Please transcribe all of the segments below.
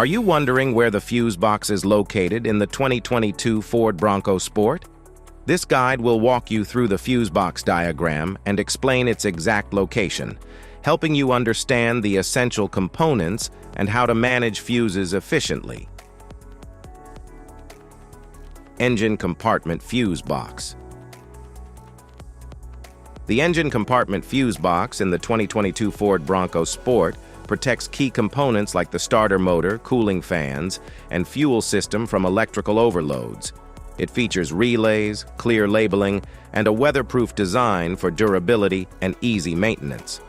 Are you wondering where the fuse box is located in the 2022 Ford Bronco Sport? This guide will walk you through the fuse box diagram and explain its exact location, helping you understand the essential components and how to manage fuses efficiently. Engine compartment fuse box. The engine compartment fuse box in the 2022 Ford Bronco Sport protects key components like the starter motor, cooling fans, and fuel system from electrical overloads. It features relays, clear labeling, and a weatherproof design for durability and easy maintenance.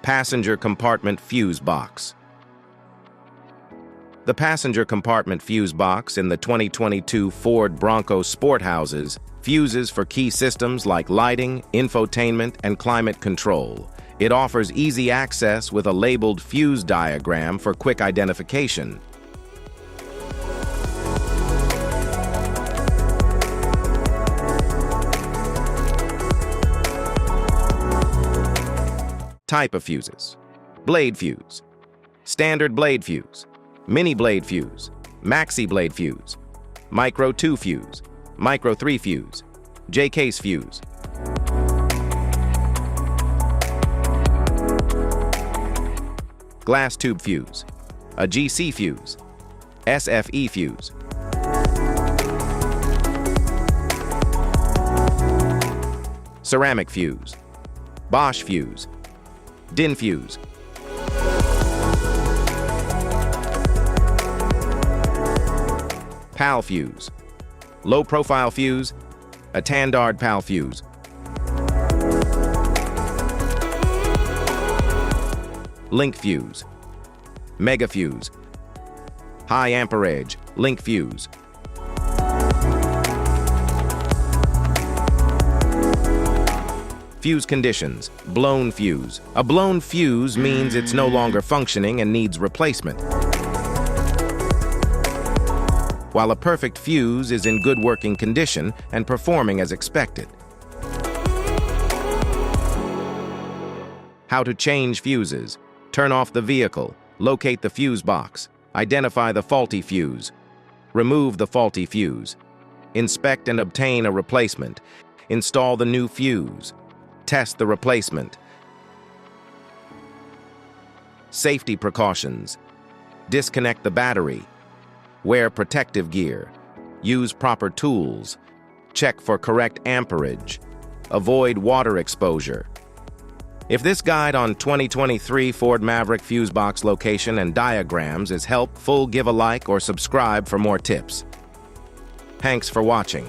Passenger compartment fuse box. The passenger compartment fuse box in the 2022 Ford Bronco Sport houses fuses for key systems like lighting, infotainment, and climate control. It offers easy access with a labeled fuse diagram for quick identification. Type of fuses: blade fuse, standard blade fuse, mini blade fuse, maxi blade fuse, micro 2 fuse, micro 3 fuse, J-case fuse. Glass tube fuse, a GC fuse, SFE fuse. Ceramic fuse, Bosch fuse, DIN fuse. PAL fuse, low profile fuse, a Tandard PAL fuse. Link fuse, mega fuse, high amperage, link fuse. Fuse conditions: blown fuse. A blown fuse means it's no longer functioning and needs replacement, while a perfect fuse is in good working condition and performing as expected. How to change fuses: turn off the vehicle, locate the fuse box, identify the faulty fuse, remove the faulty fuse, inspect and obtain a replacement, install the new fuse, test the replacement. Safety precautions: disconnect the battery, wear protective gear, use proper tools, check for correct amperage, avoid water exposure. If this guide on 2023 Ford Maverick fuse box location and diagrams is helpful, give a like or subscribe for more tips. Thanks for watching.